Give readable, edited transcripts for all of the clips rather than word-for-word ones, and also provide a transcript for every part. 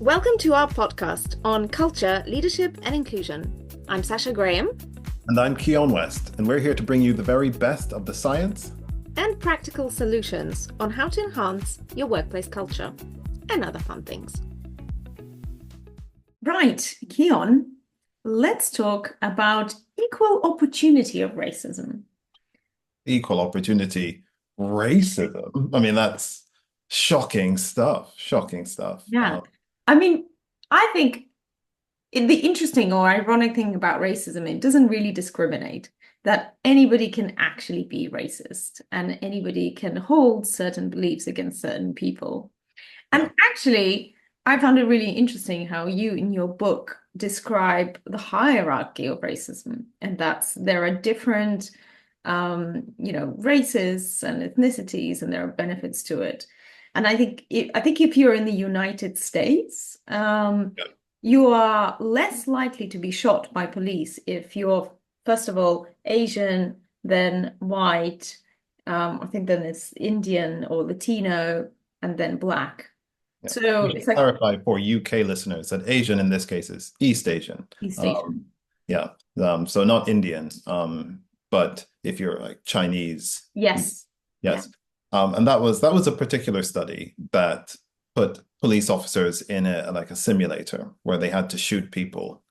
Welcome to our podcast on culture, leadership, and inclusion. I'm Sasha Graham. And I'm Keon West, and we're here to bring you the very best of the science and practical solutions on how to enhance your workplace culture and other fun things. Right, Keon, let's talk about equal opportunity of racism. Equal opportunity racism. I mean, that's shocking stuff. Shocking stuff. Yeah. I think the interesting or ironic thing about racism, it doesn't really discriminate, that anybody can actually be racist and anybody can hold certain beliefs against certain people. And actually, I found it really interesting how you, in your book, describe the hierarchy of racism, and there are different, races and ethnicities, and there are benefits to it. And I think if you're in the United States, you are less likely to be shot by police if you're, first of all, Asian, then white, I think then it's Indian or Latino, and then Black. Yeah. So it's like, clarify for UK listeners that Asian in this case is East Asian. East Asian. So not Indian, but if you're like Chinese. Yes. Yes. Yeah. And that was a particular study that put police officers in a simulator where they had to shoot people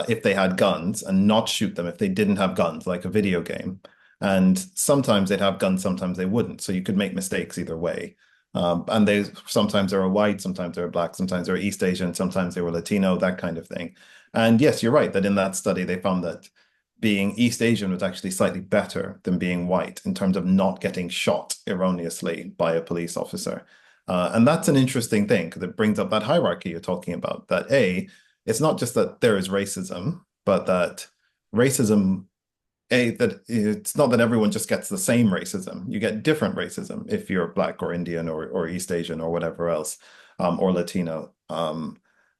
if they had guns and not shoot them if they didn't have guns, like a video game. And sometimes they'd have guns, sometimes they wouldn't. So you could make mistakes either way. And sometimes they were white, sometimes they were Black, sometimes they were East Asian, sometimes they were Latino, that kind of thing. And yes, you're right that in that study, they found that being East Asian was actually slightly better than being white in terms of not getting shot erroneously by a police officer. And that's an interesting thing because it brings up that hierarchy you're talking about, that it's not just that there is racism, but that racism, that it's not that everyone just gets the same racism. You get different racism if you're Black or Indian or East Asian or whatever else, or Latino.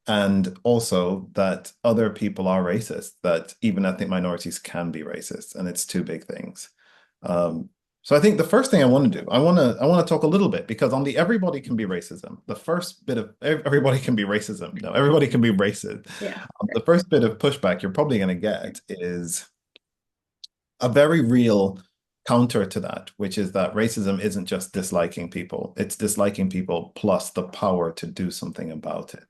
And also that other people are racist, that even ethnic minorities can be racist, and it's two big things. So I think the first thing I want to do, I want to talk a little bit, because on the everybody can be racism, the first bit of everybody can be racism. No, everybody can be racist. Yeah. The first bit of pushback you're probably going to get is a very real counter to that, which is that racism isn't just disliking people. It's disliking people plus the power to do something about it.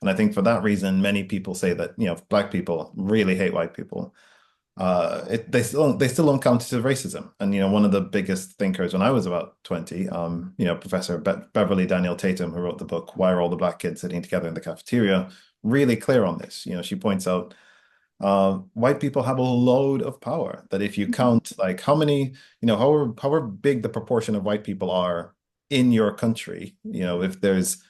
And I think for that reason, many people say that, Black people really hate white people. They still don't count it as racism. And, one of the biggest thinkers when I was about 20, Professor Beverly Daniel Tatum, who wrote the book, Why Are All the Black Kids Sitting Together in the Cafeteria, really clear on this. She points out white people have a load of power, that if you count like how many, however big the proportion of white people are in your country, if there's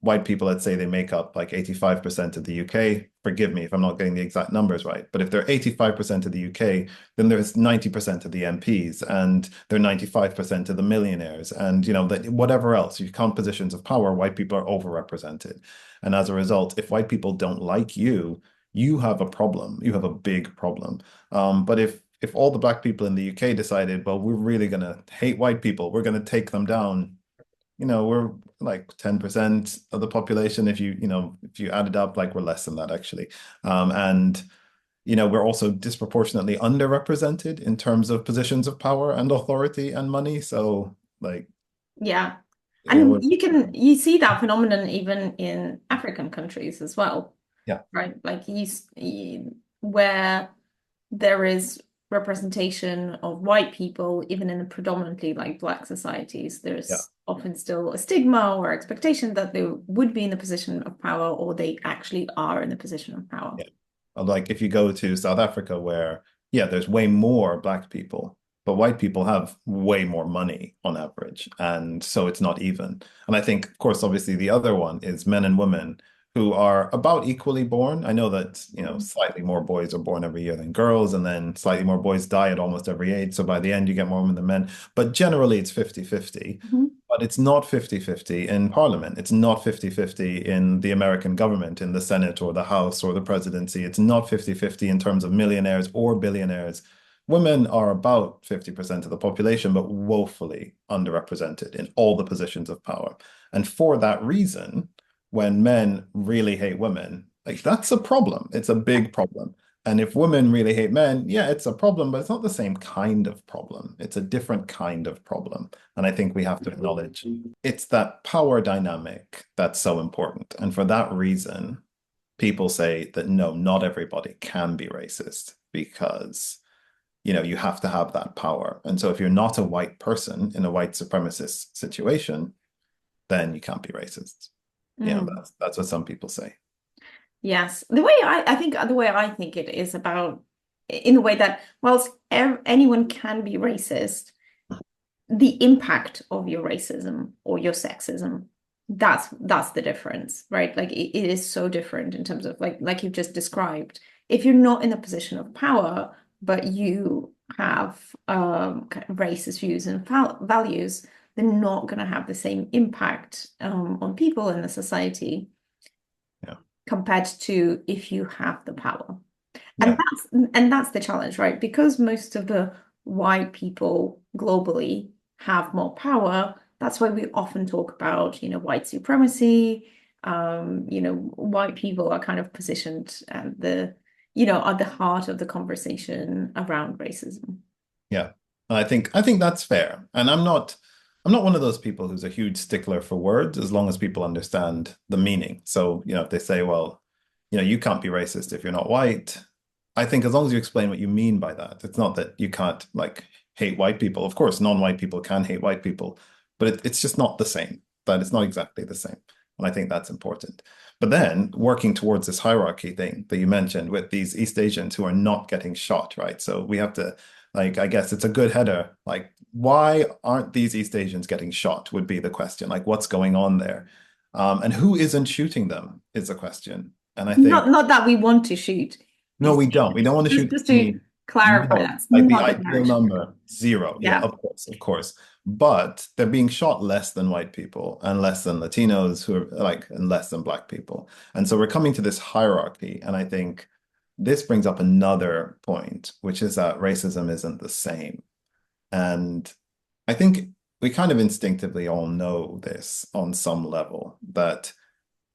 white people, let's say they make up like 85% of the UK. Forgive me if I'm not getting the exact numbers right, but if they're 85% of the UK, then there's 90% of the MPs, and they're 95% of the millionaires, and whatever else. You count positions of power, white people are overrepresented. And as a result, if white people don't like you, you have a problem. You have a big problem. But if all the Black people in the UK decided, well, we're really going to hate white people, we're going to take them down, we're like 10% of the population. If you add it up, like we're less than that actually. And we're also disproportionately underrepresented in terms of positions of power and authority and money. So yeah. And you see that phenomenon even in African countries as well. Yeah. Right. Like where there is representation of white people, even in the predominantly Black societies, there's often still a stigma or expectation that they would be in the position of power, or they actually are in the position of power. Yeah. Like if you go to South Africa, where there's way more Black people, but white people have way more money on average, and so it's not even. And I think, of course, obviously the other one is men and women who are about equally born. I know that, slightly more boys are born every year than girls, and then slightly more boys die at almost every age. So by the end, you get more women than men. But generally, it's 50-50. But it's not 50-50 in Parliament. It's not 50-50 in the American government, in the Senate or the House or the presidency. It's not 50-50 in terms of millionaires or billionaires. Women are about 50% of the population, but woefully underrepresented in all the positions of power. And for that reason, when men really hate women, like that's a problem. It's a big problem. And if women really hate men, yeah, it's a problem, but it's not the same kind of problem. It's a different kind of problem. And I think we have to acknowledge it's that power dynamic that's so important. And for that reason, people say that no, not everybody can be racist because, you have to have that power. And so if you're not a white person in a white supremacist situation, then you can't be racist. That's what some people say. Yes. The way I think the way I think it is about in the way that whilst anyone can be racist, the impact of your racism or your sexism, that's the difference, right? Like it is so different in terms of like you've just described. If you're not in a position of power, but you have kind of racist views and values, they're not going to have the same impact on people in the society compared to if you have the power. And that's the challenge, right? Because most of the white people globally have more power. That's why we often talk about, white supremacy. White people are kind of positioned at at the heart of the conversation around racism. Yeah. I think that's fair. And I'm not one of those people who's a huge stickler for words as long as people understand the meaning. So, if they say, well, you can't be racist if you're not white. I think as long as you explain what you mean by that, it's not that you can't like hate white people. Of course, non-white people can hate white people, but it's just not the same. That it's not exactly the same. And I think that's important. But then working towards this hierarchy thing that you mentioned with these East Asians who are not getting shot, right? So we have to, I guess it's a good header. Like, why aren't these East Asians getting shot would be the question. Like, what's going on there? And who isn't shooting them is the question. And I think not that we want to shoot. No, we don't. We don't want to shoot just to clarify, that's like the not the ideal narrative. number, 0. Yeah, of course. But they're being shot less than white people and less than Latinos who are and less than Black people. And so we're coming to this hierarchy. And I think this brings up another point, which is that racism isn't the same. And I think we kind of instinctively all know this on some level, that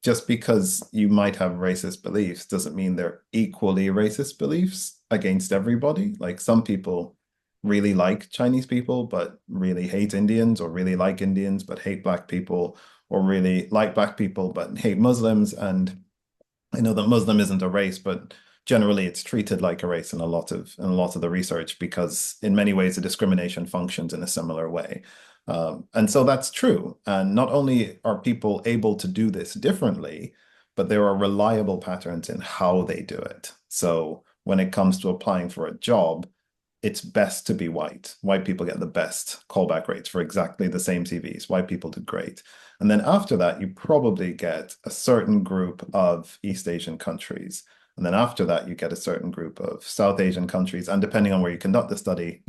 just because you might have racist beliefs doesn't mean they're equally racist beliefs against everybody. Like some people really like Chinese people, but really hate Indians, or really like Indians, but hate Black people, or really like Black people, but hate Muslims. And I know that Muslim isn't a race, but generally it's treated like a race in a lot of the research, because in many ways the discrimination functions in a similar way. And so that's true. And not only are people able to do this differently, but there are reliable patterns in how they do it. So when it comes to applying for a job, it's best to be white. White people get the best callback rates for exactly the same CVs. White people do great. And then after that, you probably get a certain group of East Asian countries. And then after that, you get a certain group of South Asian countries. And depending on where you conduct the study,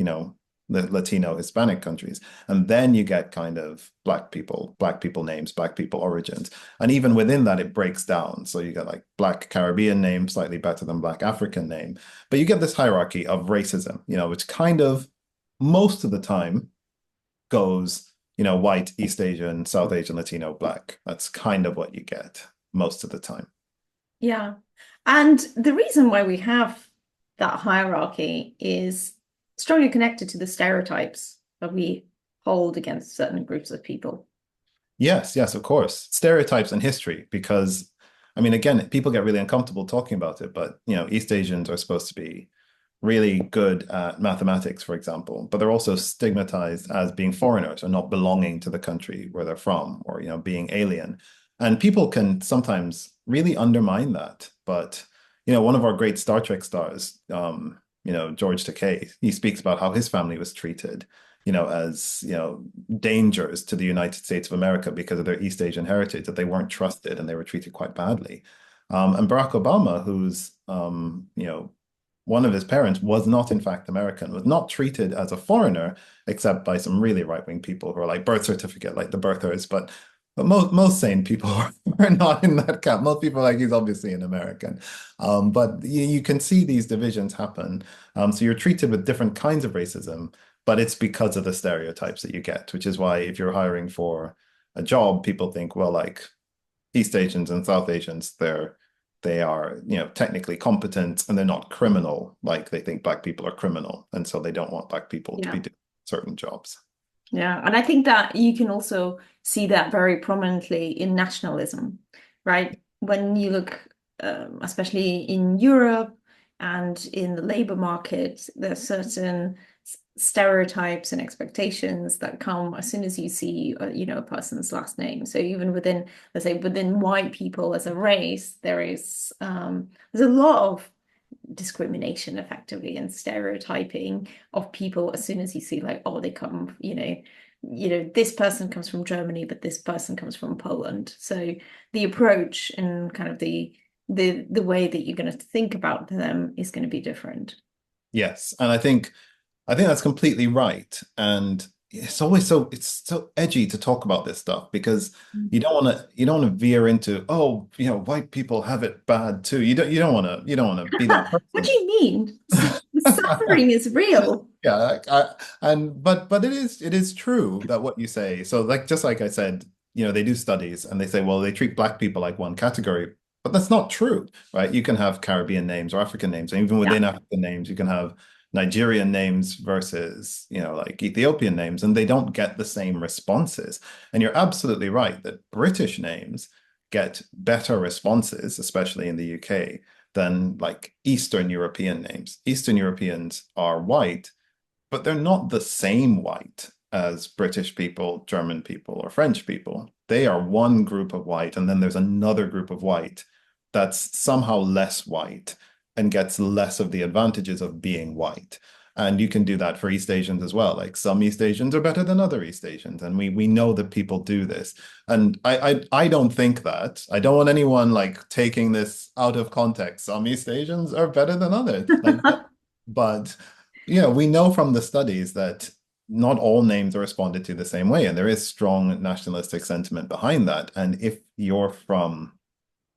the Latino, Hispanic countries. And then you get kind of Black people names, Black people origins. And even within that, it breaks down. So you get like Black Caribbean name, slightly better than Black African name. But you get this hierarchy of racism, which kind of most of the time goes, white, East Asian, South Asian, Latino, Black. That's kind of what you get most of the time. Yeah. And the reason why we have that hierarchy is strongly connected to the stereotypes that we hold against certain groups of people. Yes, of course. Stereotypes and history, because, I mean, again, people get really uncomfortable talking about it, but, East Asians are supposed to be really good at mathematics, for example, but they're also stigmatized as being foreigners or not belonging to the country where they're from, or, being alien. And people can sometimes really undermine that. But, one of our great Star Trek stars, George Takei, he speaks about how his family was treated, as, dangers to the United States of America because of their East Asian heritage, that they weren't trusted and they were treated quite badly. And Barack Obama, who's, one of his parents was not, in fact, American, was not treated as a foreigner, except by some really right-wing people who are like birth certificate, like the birthers. But most sane people are not in that camp. Most people are like, he's obviously an American. But you can see these divisions happen. So you're treated with different kinds of racism, but it's because of the stereotypes that you get, which is why if you're hiring for a job, people think, well, like, East Asians and South Asians, they are, technically competent and they're not criminal. Like they think Black people are criminal, and so they don't want Black people to be doing certain jobs. Yeah, and I think that you can also see that very prominently in nationalism, right? When you look, especially in Europe and in the labor market, there's certain stereotypes and expectations that come as soon as you see, a person's last name. So even within, let's say, within white people as a race, there's a lot of discrimination effectively and stereotyping of people as soon as you see like, oh, they come, this person comes from Germany, but this person comes from Poland. So the approach and kind of the way that you're going to think about them is going to be different. Yes, and I think that's completely right. And it's so edgy to talk about this stuff because you don't want to veer into, oh, white people have it bad too. You don't want to be that person. What do you mean? The suffering is real. Yeah, but it is true that what you say. So like just like I said, they do studies and they say, well, they treat Black people like one category, but that's not true, right? You can have Caribbean names or African names, and even within African names, you can have Nigerian names versus, like Ethiopian names, and they don't get the same responses. And you're absolutely right that British names get better responses, especially in the UK, than like Eastern European names. Eastern Europeans are white, but they're not the same white as British people, German people, or French people. They are one group of white, and then there's another group of white that's somehow less white and gets less of the advantages of being white. And you can do that for East Asians as well. Like some East Asians are better than other East Asians. And we know that people do this. And I don't think that. I don't want anyone like taking this out of context. Some East Asians are better than others. But we know from the studies that not all names are responded to the same way. And there is strong nationalistic sentiment behind that. And if you're from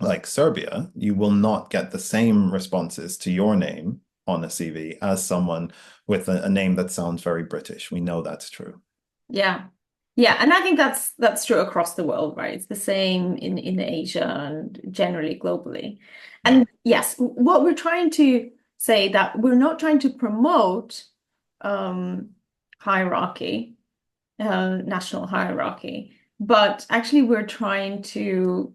like Serbia, you will not get the same responses to your name on a CV as someone with a name that sounds very British. We know that's true. Yeah. Yeah, and I think that's true across the world, right? It's the same in Asia and generally globally. And yes, what we're trying to say that we're not trying to promote hierarchy, national hierarchy, but actually we're trying to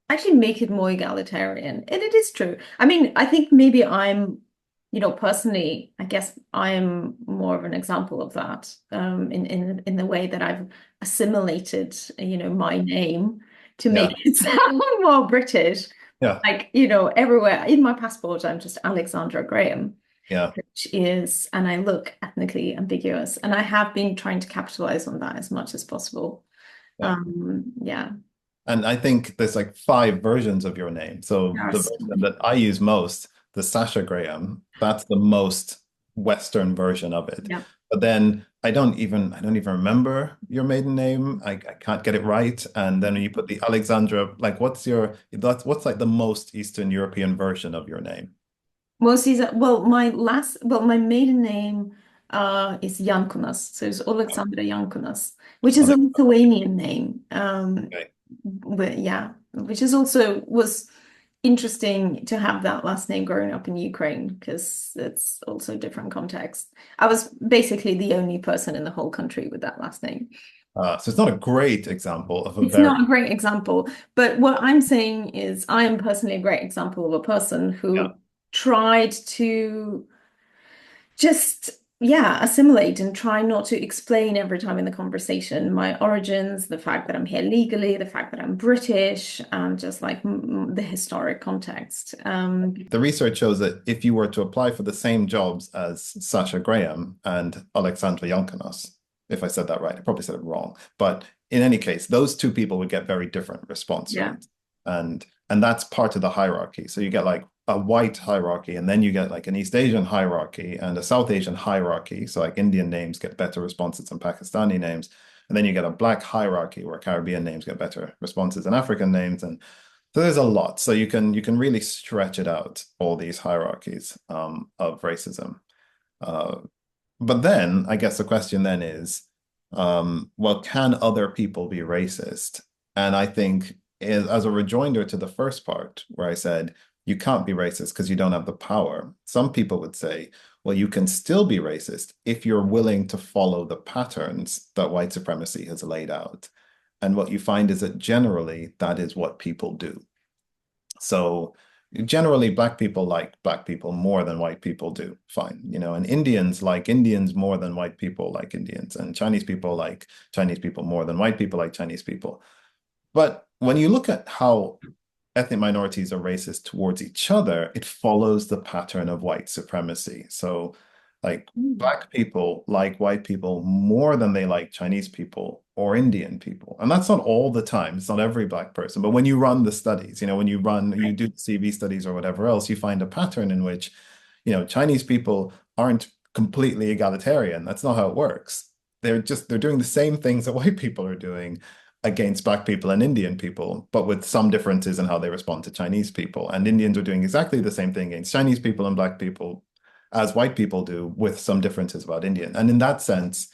actually make it more egalitarian. And it is true. I mean, I think maybe I'm, personally, I guess I'm more of an example of that in the way that I've assimilated, my name to make it sound more British. Yeah. Like, everywhere in my passport, I'm just Alexandra Graham. Yeah. Which is, and I look ethnically ambiguous. And I have been trying to capitalize on that as much as possible. Yeah. And I think there's like 5 versions of your name. So the version that I use most, the Sasha Graham, that's the most Western version of it. Yeah. But then I don't even remember your maiden name. I can't get it right. And then when you put the Alexandra, like what's like the most Eastern European version of your name? My maiden name is Jankunas. So it's Alexandra Jankunas, which is a Lithuanian name. But yeah, which is also was interesting to have that last name growing up in Ukraine because it's also a different context. I was basically the only person in the whole country with that last name. So it's not a great example of It's not a great example, but what I'm saying is I am personally a great example of a person who tried to just assimilate and try not to explain every time in the conversation my origins, the fact that I'm here legally, the fact that I'm British, and just like the historic context. The research shows that if you were to apply for the same jobs as Sasha Graham and Alexandra Yankanos, if I said that right, I probably said it wrong, but in any case, those 2 people would get very different response rates. And that's part of the hierarchy. So you get like a white hierarchy, and then you get like an East Asian hierarchy and a South Asian hierarchy. So like Indian names get better responses than Pakistani names. And then you get a Black hierarchy where Caribbean names get better responses than African names. And so there's a lot. So you can really stretch it out, all these hierarchies of racism. But then I guess the question then is, well, can other people be racist? And I think is as a rejoinder to the first part where I said you can't be racist because you don't have the power. Some people would say, well, you can still be racist if you're willing to follow the patterns that white supremacy has laid out. And what you find is that generally that is what people do. So generally black people like black people more than white people do. Fine. And Indians like Indians more than white people like Indians. And Chinese people like Chinese people more than white people like Chinese people. But when you look at how ethnic minorities are racist towards each other, it follows the pattern of white supremacy. So like black people like white people more than they like Chinese people or Indian people. And that's not all the time. It's not every black person. But when you run the studies, when you do CV studies or whatever else, you find a pattern in which, Chinese people aren't completely egalitarian. That's not how it works. They're doing the same things that white people are doing against black people and Indian people, but with some differences in how they respond to Chinese people. And Indians are doing exactly the same thing against Chinese people and black people as white people do, with some differences about Indian. And in that sense,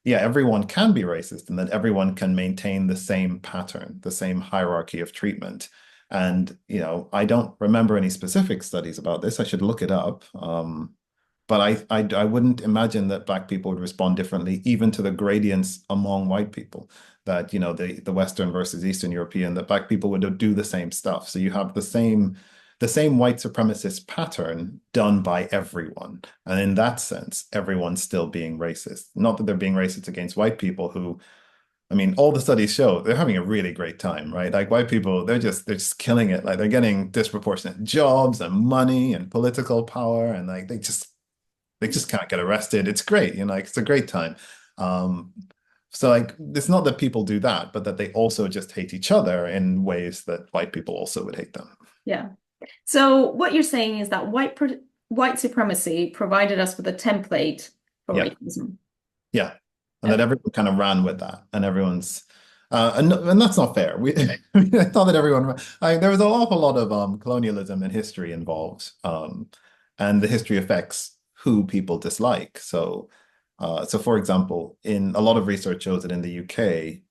yeah, everyone can be racist and that everyone can maintain the same pattern, the same hierarchy of treatment. And, I don't remember any specific studies about this. I should look it up. But I wouldn't imagine that black people would respond differently, even to the gradients among white people, that, the Western versus Eastern European, that black people would do the same stuff. So you have the same white supremacist pattern done by everyone. And in that sense, everyone's still being racist. Not that they're being racist against white people who, I mean, all the studies show they're having a really great time, right? Like white people, they're just killing it. Like they're getting disproportionate jobs and money and political power, and like they just can't get arrested. It's great, like it's a great time. So like it's not that people do that, but that they also just hate each other in ways that white people also would hate them. Yeah. So what you're saying is that white supremacy provided us with a template for racism. Yeah. And that everyone kind of ran with that, and everyone's and that's not fair. I thought that everyone, there was an awful lot of colonialism and history involved, and the history affects who people dislike. So for example, in a lot of research shows that in the UK,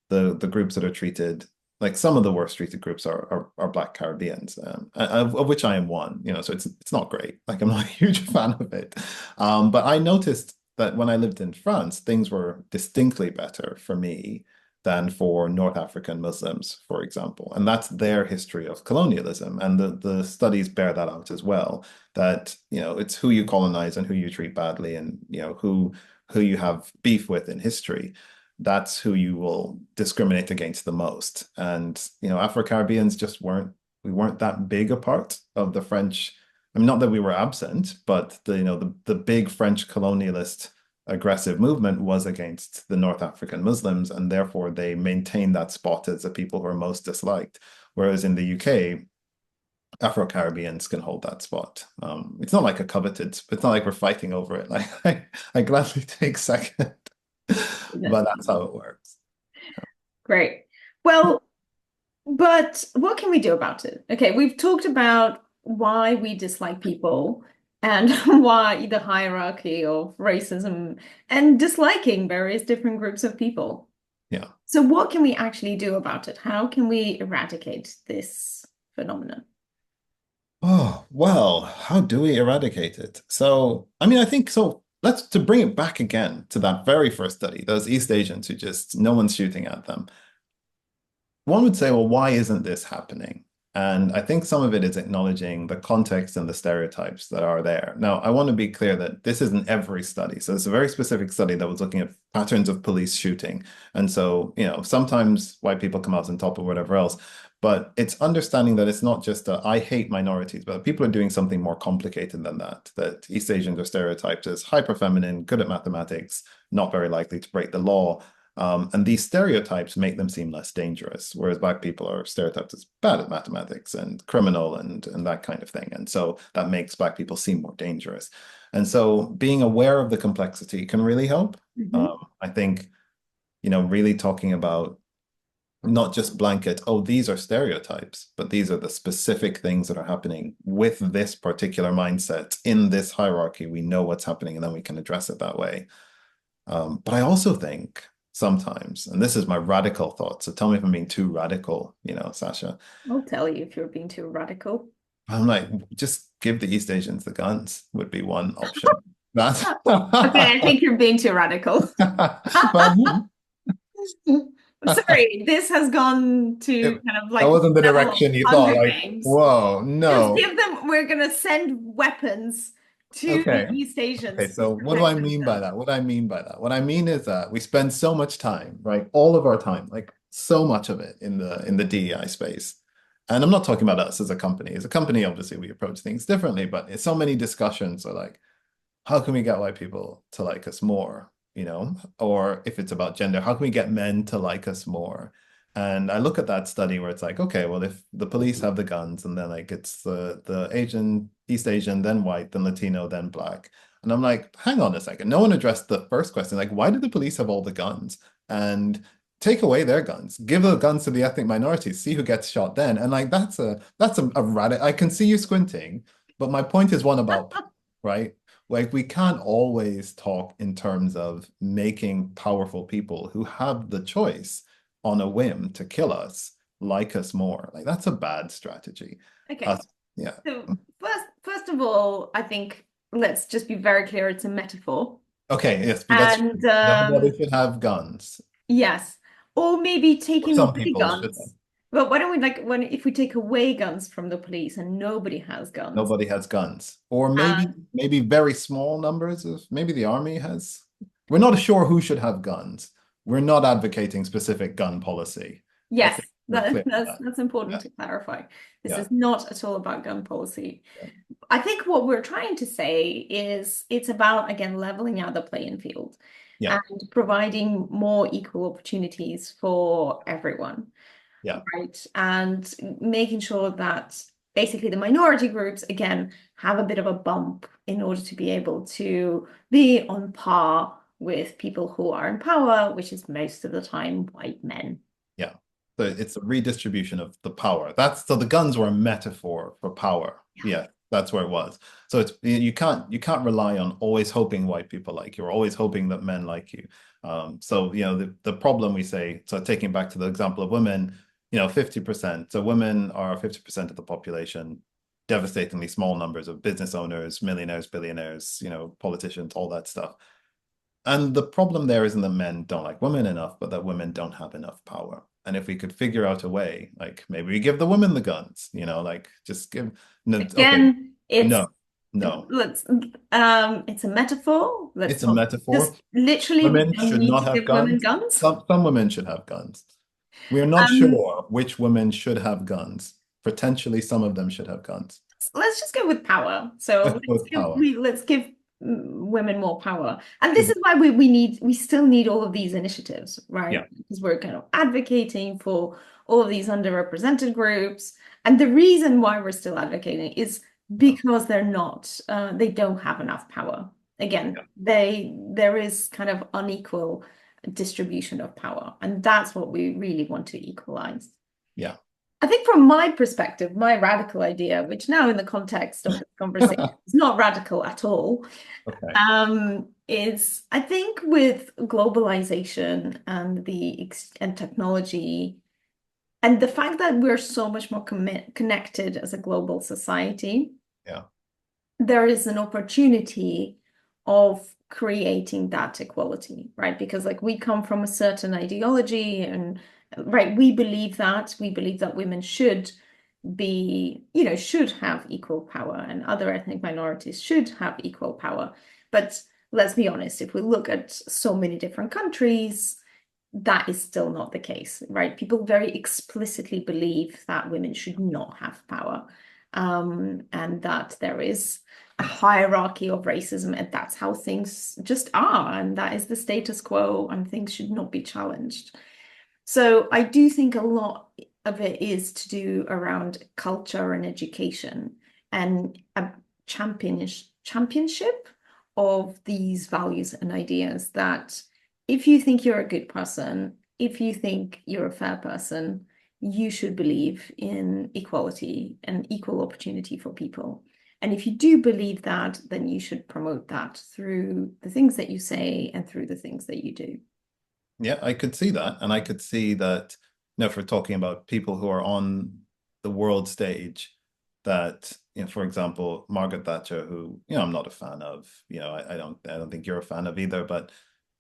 the groups that are treated, like some of the worst treated groups are Black Caribbeans, of which I am one. So it's not great. Like I'm not a huge fan of it, but I noticed that when I lived in France, things were distinctly better for me than for North African Muslims, for example. And that's their history of colonialism. And the studies bear that out as well, that, it's who you colonize and who you treat badly, and, who you have beef with in history. That's who you will discriminate against the most. And, Afro-Caribbeans we weren't that big a part of the French. I mean, not that we were absent, but the big French colonialist aggressive movement was against the North African Muslims, and therefore they maintained that spot as the people who are most disliked. Whereas in the UK, Afro-Caribbeans can hold that spot. It's not like it's not like we're fighting over it. Like I gladly take second, but that's how it works. Great. Well, but what can we do about it? Okay, we've talked about why we dislike people and why the hierarchy of racism and disliking various different groups of people. Yeah. So what can we actually do about it? How can we eradicate this phenomenon? Oh, well, how do we eradicate it? So, I mean, I think so. To bring it back again to that very first study, those East Asians who no one's shooting at them. One would say, well, why isn't this happening? And I think some of it is acknowledging the context and the stereotypes that are there. Now, I want to be clear that this isn't every study. So it's a very specific study that was looking at patterns of police shooting. And so, sometimes white people come out on top or whatever else, but it's understanding that it's not just I hate minorities, but people are doing something more complicated than that East Asians are stereotyped as hyper feminine, good at mathematics, not very likely to break the law. And these stereotypes make them seem less dangerous, whereas Black people are stereotyped as bad at mathematics and criminal and that kind of thing. And so that makes Black people seem more dangerous. And so being aware of the complexity can really help. I think, really talking about not just blanket, oh, these are stereotypes, but these are the specific things that are happening with this particular mindset in this hierarchy. We know what's happening, and then we can address it that way. But I also think sometimes, and this is my radical thought, so tell me if I'm being too radical, Sasha. I'll tell you if you're being too radical. I'm like, just give the East Asians the guns would be one option. That's Okay, I think you're being too radical. well, Sorry, this has gone to that kind of like wasn't the level of direction you thought. Hunger Like, Games. whoa, Just no. give them, we're going to send weapons to the Okay. East Okay, Asians to so what do I protect mean by themselves. that? What I mean by that? What I mean is that we spend so much time, right? All of our time, like so much of it in the DEI space. And I'm not talking about us as a company. As a company, obviously, we approach things differently, but it's so many discussions are like, how can we get white people to like us more? Or if it's about gender, how can we get men to like us more? And I look at that study where it's like, okay, well, if the police have the guns and then like it's the Asian, East Asian, then white, then Latino, then black. And I'm like, hang on a second. No one addressed the first question. Like, why do the police have all the guns? And take away their guns. Give the guns to the ethnic minorities. See who gets shot then. And like that's a radical. I can see you squinting, but my point is one about, right? Like we can't always talk in terms of making powerful people who have the choice on a whim to kill us like us more. Like that's a bad strategy. Okay, Yeah. so first of all, I think let's just be very clear, it's a metaphor. Okay, yes, but that's And nobody should have guns. yes, or maybe Or taking some away people should have. guns. But why don't we like when if we take away guns from the police and nobody has guns? Nobody has guns. Or maybe And maybe very small numbers of maybe the army has. We're not sure who should have guns. We're not advocating specific gun policy. I yes, think we're clear on that. that's important Yeah. to clarify. This Yeah. is not at all about gun policy. Yeah. I think what we're trying to say is it's about, again, leveling out the playing field Yeah. and providing more equal opportunities for everyone, Yeah. right? And making sure that basically the minority groups, again, have a bit of a bump in order to be able to be on par with people who are in power, which is most of the time white men. Yeah. So it's a redistribution of the power. So the guns were a metaphor for power. Yeah, that's where it was. So you can't rely on always hoping white people like you or always hoping that men like you. So the problem we say, so taking back to the example of women, 50%. So women are 50% of the population, devastatingly small numbers of business owners, millionaires, billionaires, politicians, all that stuff. And the problem there isn't that men don't like women enough, but that women don't have enough power. And if we could figure out a way, like maybe we give the women the guns, like just give no, okay, Again, no, it's a metaphor. It's Let's a not metaphor. just literally we Women don't should need not to have give women guns. guns. Some women should have guns. We're not sure which women should have guns. Potentially, some of them should have guns. Let's just go with power. So With power. let's give women more power. And this is why we still need all of these initiatives, right? Yeah. Because we're kind of advocating for all of these underrepresented groups. And the reason why we're still advocating is because they don't have enough power. Again, there is kind of unequal distribution of power. And that's what we really want to equalize. Yeah. I think from my perspective, my radical idea, which now in the context of this conversation is not radical at all, is I think with globalization and technology and the fact that we're so much more connected as a global society, there is an opportunity of creating that equality, right? Because like we come from a certain ideology and right, we believe that women should have equal power and other ethnic minorities should have equal power. But let's be honest, if we look at so many different countries, that is still not the case, right? People very explicitly believe that women should not have power, and that there is a hierarchy of racism, and that's how things just are, and that is the status quo, and things should not be challenged. So I do think a lot of it is to do around culture and education and a championship of these values and ideas that if you think you're a good person, if you think you're a fair person, you should believe in equality and equal opportunity for people. And if you do believe that, then you should promote that through the things that you say and through the things that you do. Yeah, I could see that. And I could see that, if we're talking about people who are on the world stage, that, for example, Margaret Thatcher, who, I'm not a fan of, I don't think you're a fan of either, but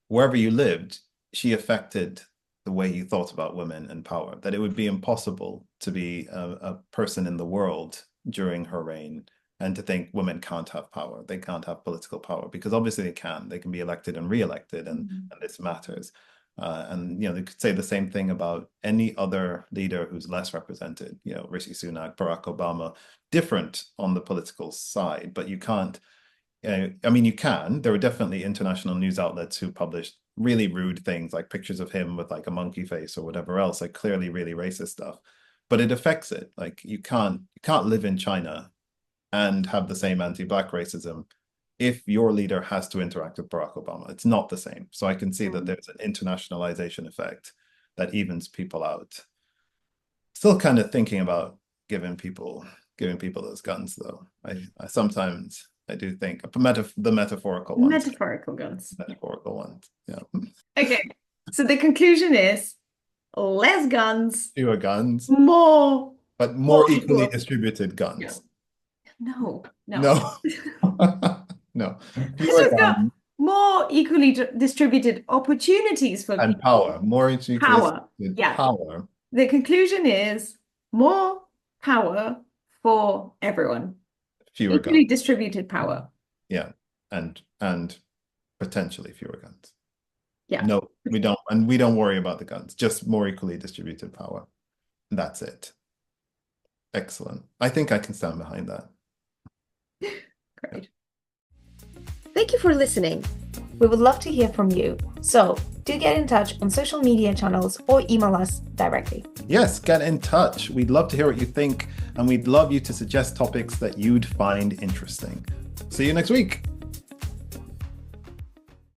wherever you lived, she affected the way you thought about women and power, that it would be impossible to be a person in the world during her reign and to think women can't have power, they can't have political power, because obviously they can be elected and re-elected, and this matters. And they could say the same thing about any other leader who's less represented, Rishi Sunak, Barack Obama, different on the political side, but you can't. You can. There were definitely international news outlets who published really rude things, like pictures of him with like a monkey face or whatever else, like clearly really racist stuff. But it affects it. Like you can't live in China and have the same anti-Black racism if your leader has to interact with Barack Obama. It's not the same. So I can see that there's an internationalization effect that evens people out. Still kind of thinking about giving people those guns, though. I sometimes do think the metaphorical ones. Metaphorical guns. Metaphorical ones. Yeah. Okay. So the conclusion is less guns. Fewer guns. More. But more equally distributed guns. No. No. No. Fewer guns. More equally distributed opportunities for and people. Power. More equally power. distributed Yeah. power. The conclusion is more power for everyone. Fewer equally guns. Distributed power. Yeah. And potentially fewer guns. Yeah. No, we don't. And we don't worry about the guns. Just more equally distributed power. That's it. Excellent. I think I can stand behind that. Great. Thank you for listening. We would love to hear from you. So do get in touch on social media channels or email us directly. Yes, get in touch. We'd love to hear what you think, and we'd love you to suggest topics that you'd find interesting. See you next week.